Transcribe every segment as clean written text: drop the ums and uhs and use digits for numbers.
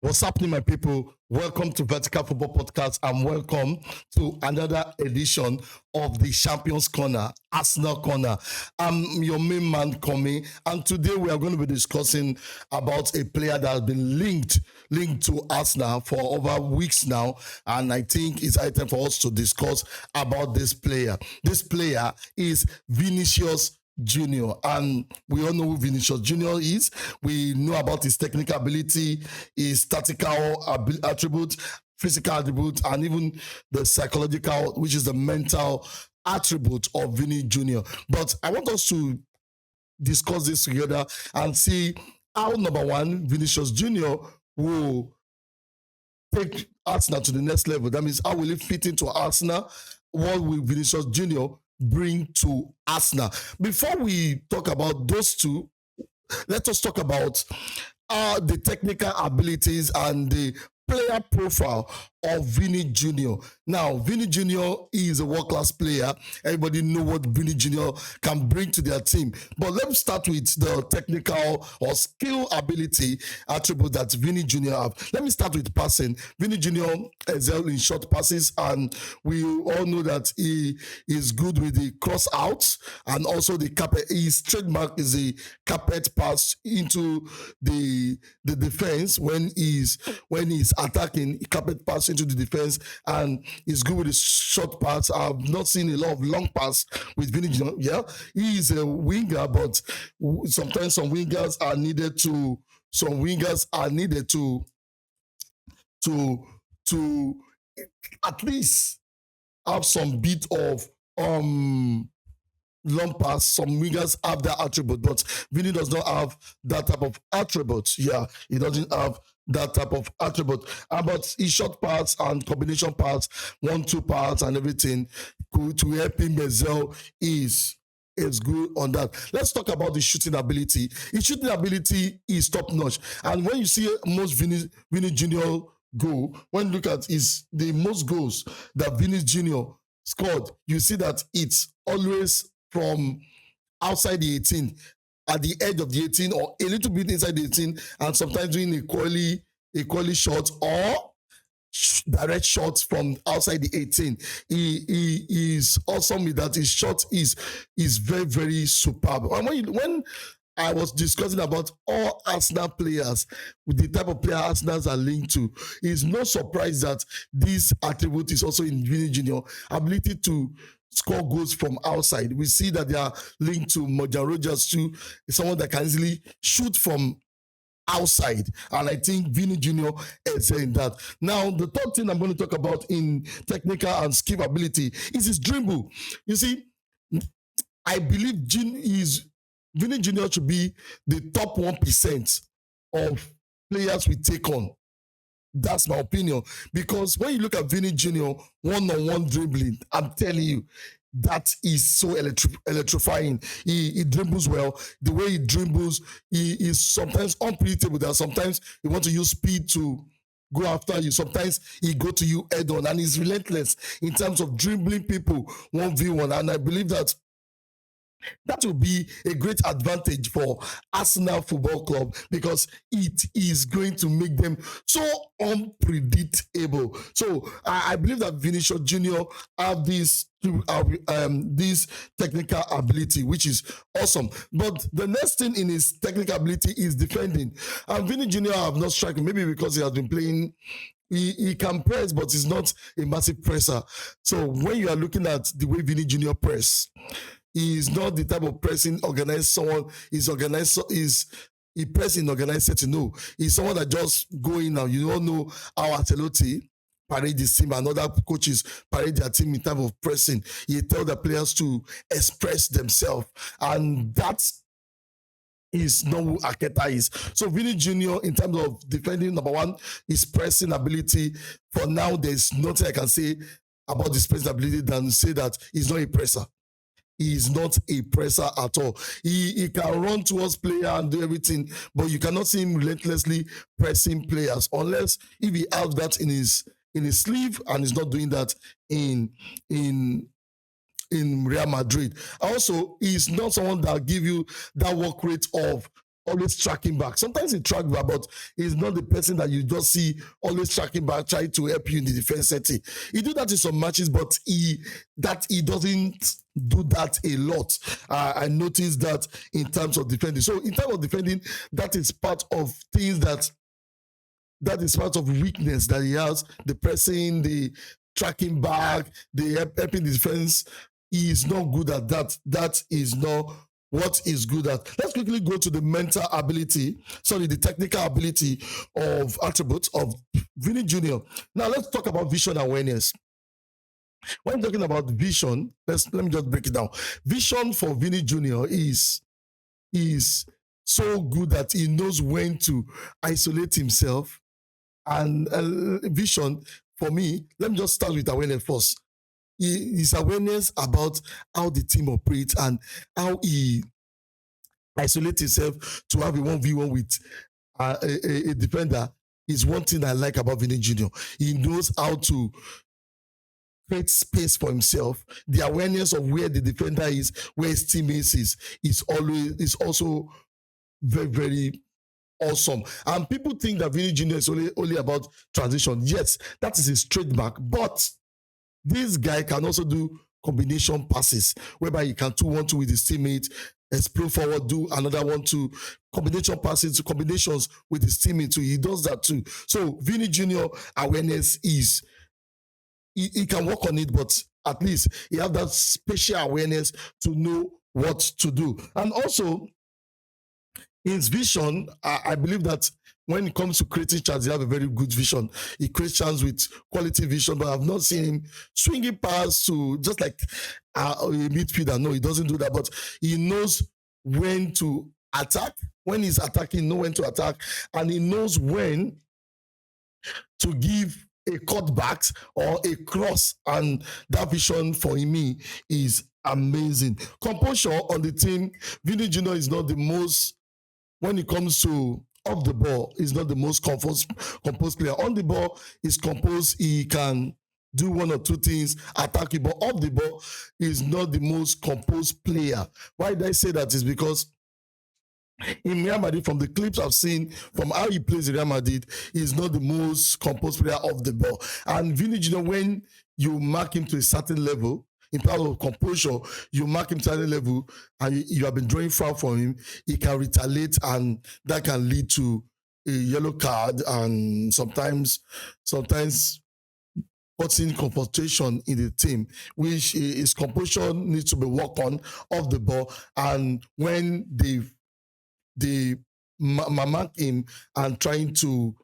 What's happening, my people? Welcome to Vertical Football Podcast and welcome to another edition of the Champions Corner, Arsenal Corner. I'm your main man, Komi, and today we are going to be discussing about a player that has been linked to Arsenal for over weeks now, and I think it's time for us to discuss about this player. This player is Vinicius Junior, and we all know who Vinicius Junior is. We know about his technical ability, his tactical attribute, physical attribute, and even the psychological, which is the mental attribute of Vinny Junior. But I want us to discuss this together and see how, number one, Vinicius Junior will take Arsenal to the next level. That means how will he fit into Arsenal? What will Vinicius Junior bring to Arsenal? Before we talk about those two, let us talk about the technical abilities and the player profile of Vinny Junior. Now, Vinny Junior is a world-class player. Everybody know what Vinny Junior can bring to their team. But let's start with the technical or skill ability attribute that Vinny Junior have. Let me start with passing. Vinny Junior excels in short passes, and we all know that he is good with the cross out and also the carpet. His trademark is the carpet pass into the defense when he's attacking. Carpet pass into the defense, and he's good with his short pass. I've not seen a lot of long pass with Vinny Junior. Yeah, he is a winger, but sometimes some wingers are needed to at least have some bit of long pass. Some wingers have that attribute, but Vinny does not have that type of attribute. Yeah, he doesn't have that type of attribute. But his short pass and combination pass, 1-2 pass and everything to help him excel is good on that. Let's talk about the shooting ability. His shooting ability is top notch. And when you see most Vinny Junior goal, when you look at the most goals that Vinny Junior scored, you see that it's always from outside the 18, at the edge of the 18 or a little bit inside the 18, and sometimes doing equally short or direct shots from outside the 18. He is awesome with that. His shot is very, very superb. And when I was discussing about all Arsenal players, with the type of player Arsenal are linked to, it's no surprise that this attribute is also in Vinny Junior. Ability to score goals from outside. We see that they are linked to Morgan Rogers too, someone that can easily shoot from outside. And I think Vinny Junior is saying that. Now, the third thing I'm going to talk about in technical and skill ability is his dribble. You see, I believe Vinny Junior should be the top 1% of players we take on. That's my opinion. Because when you look at Vinny Junior, one-on-one dribbling, I'm telling you, that is so electrifying. He dribbles well. The way he dribbles, he is sometimes unpredictable. That sometimes he wants to use speed to go after you. Sometimes he go to you head on, and he's relentless in terms of dribbling people 1v1. And I believe that will be a great advantage for Arsenal Football Club, because it is going to make them so unpredictable. So I believe that Vinicius Junior have this technical ability, which is awesome. But the next thing in his technical ability is defending. And Vinny Junior have not striking, maybe because he has been playing. He can press, but he's not a massive presser. So when you are looking at the way Vinny Junior press, he is not the type of pressing organized someone. He press in organized setting. No, he's someone that just go in now. You don't know how Ancelotti parade his team and other coaches parade their team in terms of pressing. He tell the players to express themselves, and that's is not who Arteta is. So Vinny Junior, in terms of defending, number one, his pressing ability. For now, there's nothing I can say about his pressing ability than say that he's not a presser. He is not a presser at all. He can run towards player and do everything, but you cannot see him relentlessly pressing players unless if he has that in his sleeve, and he's not doing that in Real Madrid. Also, he's not someone that give you that work rate of always tracking back. Sometimes he track back, but he's not the person that you just see always tracking back, trying to help you in the defense setting. He do that in some matches, but he doesn't do that a lot. I noticed that in terms of defending. So in terms of defending, that is part of things that is part of weakness that he has. The pressing, the tracking back, the helping the defense. He is not good at that. That is not what is good at. Let's quickly go to the the technical ability of attributes of Vinny Junior. Now let's talk about vision awareness. When I'm talking about vision, let me just break it down. Vision for Vinny Junior is so good that he knows when to isolate himself. And vision for me, let me just start with awareness first. His awareness about how the team operates and how he isolates himself to have a 1v1 with a defender is one thing I like about Vinny Junior. He knows how to create space for himself. The awareness of where the defender is, where his teammates is also very, very awesome. And people think that Vinny Junior is only about transition. Yes, that is his trademark, but this guy can also do combination passes, whereby he can 2-1-2 with his teammate, explode forward, do another 1-2, combination passes, combinations with his teammate too. He does that too. So Vinny Junior awareness is, he can work on it, but at least he has that special awareness to know what to do. And also, his vision, I believe that when it comes to creating chance, he have a very good vision. He creates chance with quality vision, but I've not seen him swinging past to just like a midfielder. No, he doesn't do that, but he knows when to attack. When he's attacking, he knows when to attack, and he knows when to give a cutback or a cross, and that vision for me is amazing. Composure on the team, Vinny Junior is not the most, when it comes to off the ball, he's not the most composed player. On the ball, he's composed. He can do one or two things, attacking, but off the ball, he's not the most composed player. Why did I say that? Is because in Real Madrid, from the clips I've seen, from how he plays in Real Madrid, he's not the most composed player off the ball. And Vinny Junior, when you mark him to a certain level, in terms of composure, you mark him to a certain level, and you have been drawing foul for him, he can retaliate, and that can lead to a yellow card, and sometimes causing confrontation in the team, which his composure needs to be worked on off the ball. And when they mark him and trying to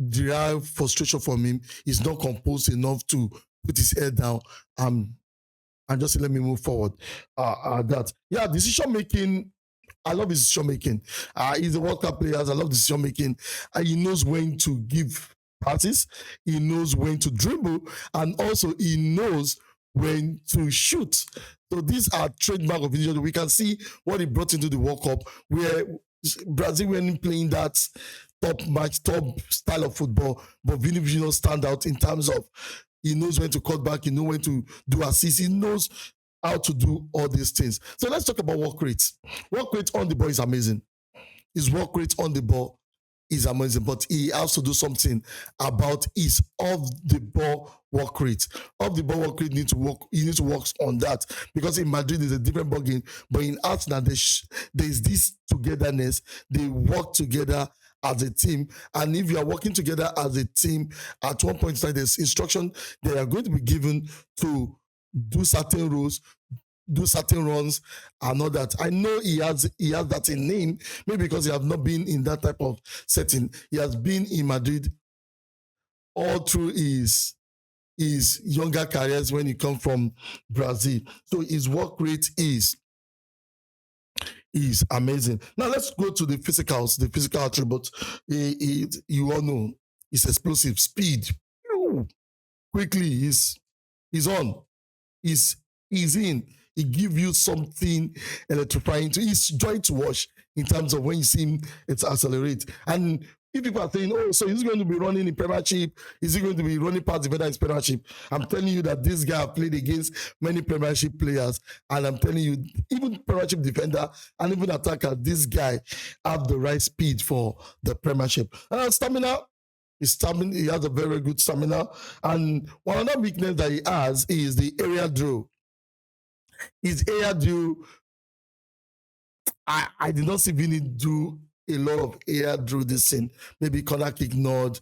derive frustration from him, he's not composed enough to put his head down and just let me move forward. Decision making. I love his decision making. He's a World Cup player. I love decision making. He knows when to give passes. He knows when to dribble, and also he knows when to shoot. So these are trademark of Vinicius. We can see what he brought into the World Cup, where Brazil were playing that top style of football, but Vinicius stand out in terms of he knows when to cut back, he knows when to do assists, he knows how to do all these things. So let's talk about work rate. Work rate on the ball is amazing. His work rate on the ball is amazing, but he has to do something about his off-the-ball work rate. Off-the-ball work rate needs to work. He needs to work on that, because in Madrid is a different ballgame, but in Arsenal there's this togetherness. They work together as a team, and if you are working together as a team, at one point in time, there's instruction they are going to be given to do certain roles, do certain runs, and all that. I know he has that in name, maybe because he has not been in that type of setting. He has been in Madrid all through his younger careers when he come from Brazil. So his work rate is amazing. Now let's go to the physicals, the physical attributes. You all know he's explosive, speed, quickly. He's on. He's in. He give you something electrifying. He's joy to watch in terms of when you see him, it's accelerate. And if people are saying, oh, so he's going to be running in Premiership, is he going to be running past defender in Premiership? I'm telling you that this guy played against many Premiership players, and I'm telling you, even Premiership defender and even attacker, this guy have the right speed for the Premiership. Stamina. He has a very good stamina, and one other weakness that he has is the area drill. His area drill, I did not see Vinny do a lot of air drill this thing. Maybe corner kick nod.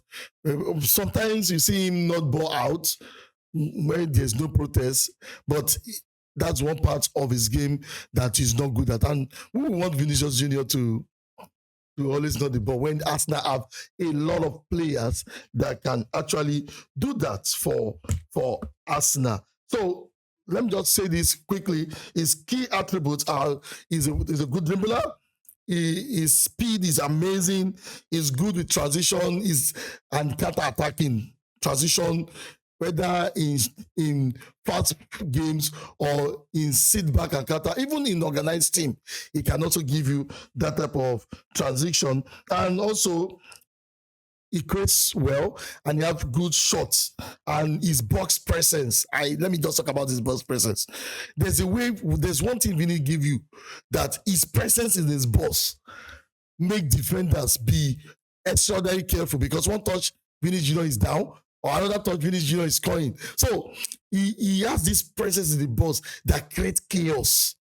Sometimes you see him not ball out when there's no protest, but that's one part of his game that he's not good at. And we want Vinicius Junior to always know the ball when Arsenal have a lot of players that can actually do that for Arsenal. So let me just say this quickly. His key attributes are he's a good dribbler. His speed is amazing. He's good with transition. And counter-attacking transition, whether in fast games or in sit back and counter, even in organized team, he can also give you that type of transition. And also, he creates well, and he have good shots, and his box presence. Let me just talk about his box presence. There's one thing Vinny give you, that his presence in his box make defenders be extraordinarily careful, because one touch Vinny Junior is down, or another touch Vinny Junior is scoring. So he has this presence in the box that creates chaos.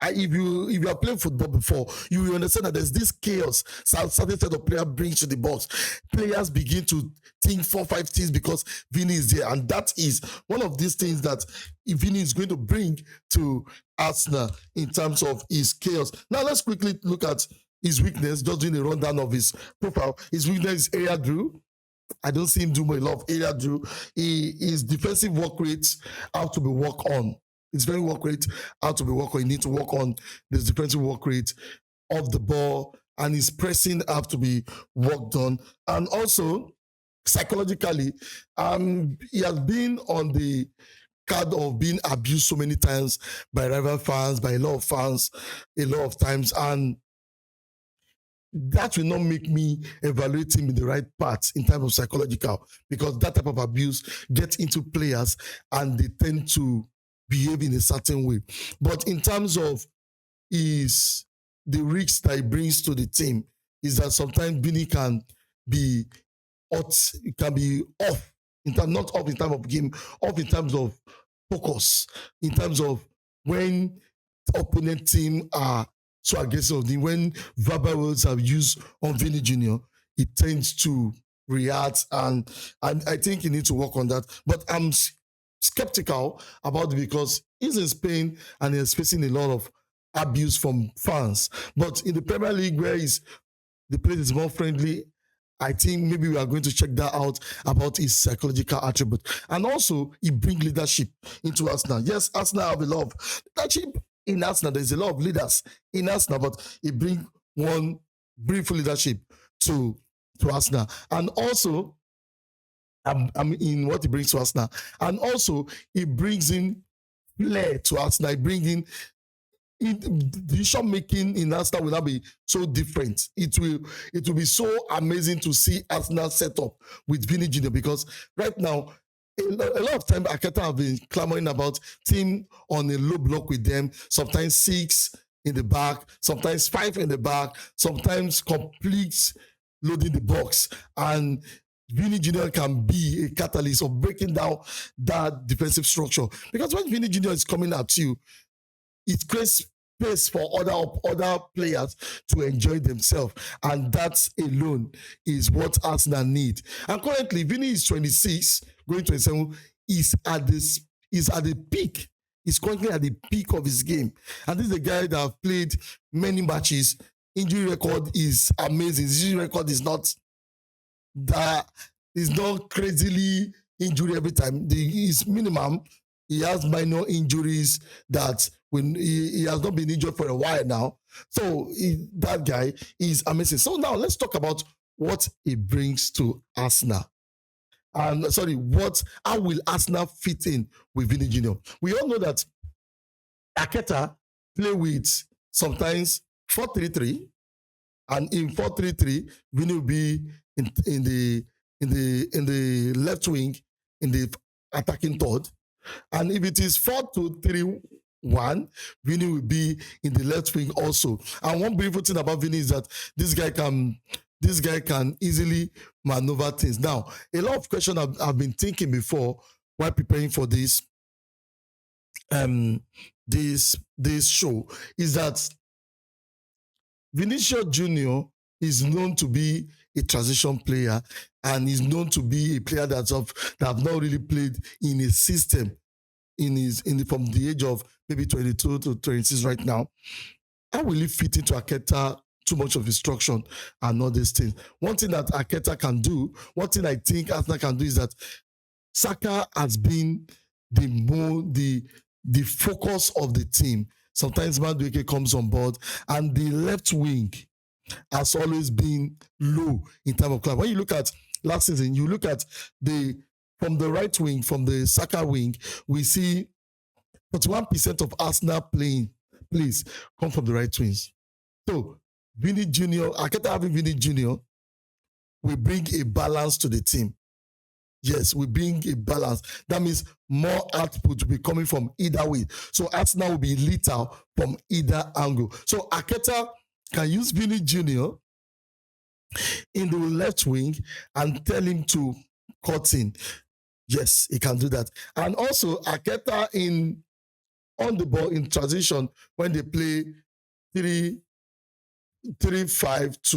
If you are playing football before, you will understand that there's this chaos certain set of player brings to the box. Players begin to think 4-5 things because Vinny is there, and that is one of these things that Vinny is going to bring to Arsenal in terms of his chaos. Now let's quickly look at his weakness, just doing a rundown of his profile. His weakness is area drill. I don't see him do a lot of area drill. His defensive work rates have to be worked on. It's very work rate out to be work on. You need to work on this defensive work rate of the ball, and his pressing have to be worked on. And also, psychologically, he has been on the card of being abused so many times by rival fans, by a lot of fans, a lot of times, and that will not make me evaluate him in the right path in terms of psychological, because that type of abuse gets into players and they tend to behave in a certain way. But in terms of the risks that he brings to the team, is that sometimes Vinny can be off, not off in terms of game, off in terms of focus, in terms of when opponent team are so aggressive, when verbal words are used on Vinny Junior, it tends to react, and I think he needs to work on that. But I'm skeptical about it because he's in Spain and he's facing a lot of abuse from fans. But in the Premier League, where the place is more friendly, I think maybe we are going to check that out about his psychological attribute. And also, he brings leadership into Arsenal. Yes, Arsenal have a lot of leadership in Arsenal. There's a lot of leaders in Arsenal, but he brings one brief leadership to Arsenal. And also, in what he brings to Arsenal. And also, he brings in flair to Arsenal. He brings in decision making in Arsenal will not be so different. It will be so amazing to see Arsenal set up with Vinny Junior, because right now, a lot of time Arteta have been clamoring about team on a low block with them, sometimes 6 in the back, sometimes 5 in the back, sometimes complete loading the box. And Vinny Junior can be a catalyst of breaking down that defensive structure. Because when Vinny Junior is coming at you, it creates space for other players to enjoy themselves. And that alone is what Arsenal need. And currently, Vinny is 26, going 27, is at the peak. He's currently at the peak of his game. And this is a guy that have played many matches. Injury record is amazing. His injury record is not crazily injury every time. His minimum, he has minor injuries that when he has not been injured for a while now. So that guy is amazing. So now let's talk about what he brings to Arsenal. How will Arsenal fit in with Vinny Junior? We all know that Arteta play with sometimes 4-3-3, and in 4-3-3, Vinny will be in the left wing, in the attacking third. And if it is 4-2-3-1, Vini will be in the left wing also. And one beautiful thing about Vini is that this guy can easily maneuver things. Now, a lot of questions I've been thinking before while preparing for this this show is that Vinicius Junior is known to be a transition player and is known to be a player that have not really played in a system from the age of maybe 22 to 26 right now. How will he fit into Arteta? Too much of instruction and all these things. One thing that Arteta can do, one thing I think Arsenal can do is that Saka has been the focus of the team. Sometimes Madueke comes on board, and the left wing has always been low in terms of club. When you look at last season, you look at from the right wing, from the Saka wing, we see 41% of Arsenal plays come from the right wings. So Vini Junior, Arteta having Vini Junior, will bring a balance to the team. Yes, we bring a balance. That means more output will be coming from either way. So Arsenal will be lethal from either angle. So Arteta can use Vini Junior in the left wing and tell him to cut in. Yes, he can do that. And also Arteta on the ball in transition when they play 3-5-2,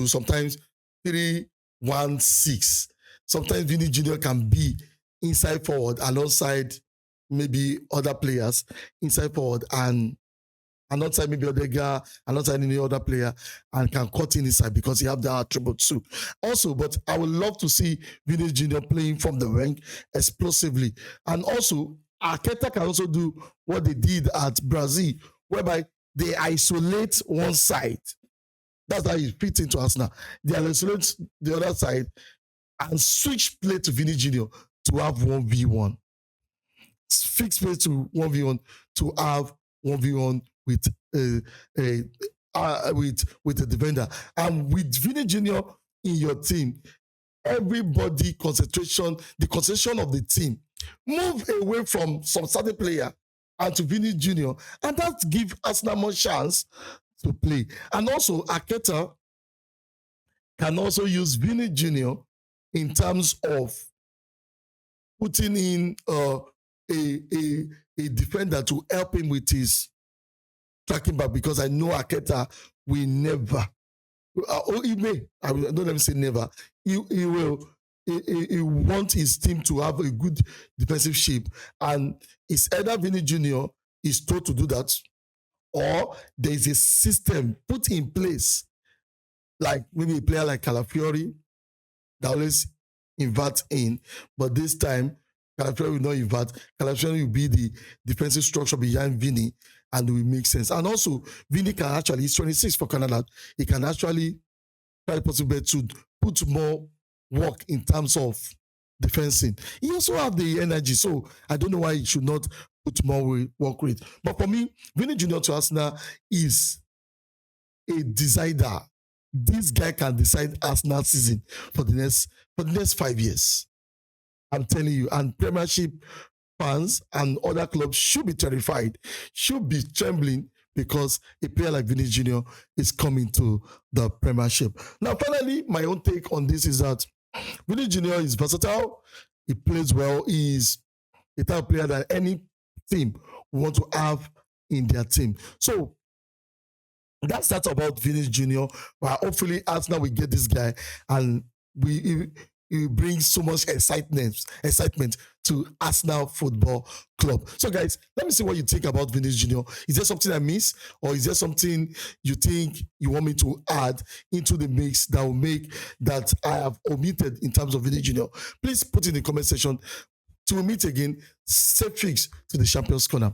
sometimes 3-1-6. Sometimes Vini Junior can be inside forward alongside maybe other players, inside forward and alongside maybe Odegaard, alongside any other player, and can cut in inside because he have the attribute too. Also, but I would love to see Vini Junior playing from the wing explosively. And also, Arteta can also do what they did at Brazil, whereby they isolate one side. That's how he fits into Arsenal. They isolate the other side and switch play to Vini Junior to have 1v1. Fix play to 1v1 to have 1v1 with a defender. And with Vini Junior in your team, everybody the concentration of the team move away from some certain player and to Vini Junior, and that gives Arsenal more chance to play. And also Arteta can also use Vini Junior in terms of putting in a defender to help him with his tracking back, because I know Arteta will never, he may, don't let me say never, he wants his team to have a good defensive shape, and it's either Vini Junior is told to do that, or there is a system put in place, like maybe a player like Calafiori that always invert in, but this time Calafiori will not invert. Calafiori will be the defensive structure behind Vini, and it will make sense. And also, Vini can actually, he's 26 for Canada, he can actually try possible to put more work in terms of defending. He also have the energy, so I don't know why he should not put more work rate. But for me, Vini Junior to Arsenal is a decider. This guy can decide Arsenal season for the next 5 years. I'm telling you, and Premiership fans and other clubs should be terrified, should be trembling, because a player like Vinicius Junior is coming to the Premiership. Now, finally, my own take on this is that Vinicius Junior is versatile. He plays well. He's a type of player that any team want to have in their team. So that's about Vinicius Junior. Well, hopefully Arsenal will get this guy, and it brings so much excitement to Arsenal Football Club. So guys, let me see what you think about Vinicius Junior. Is there something I miss, or is there something you think you want me to add into the mix that will make that I have omitted in terms of Vinicius Junior? Please put in the comment section. Till we meet again, stay fixed to the Champions Corner.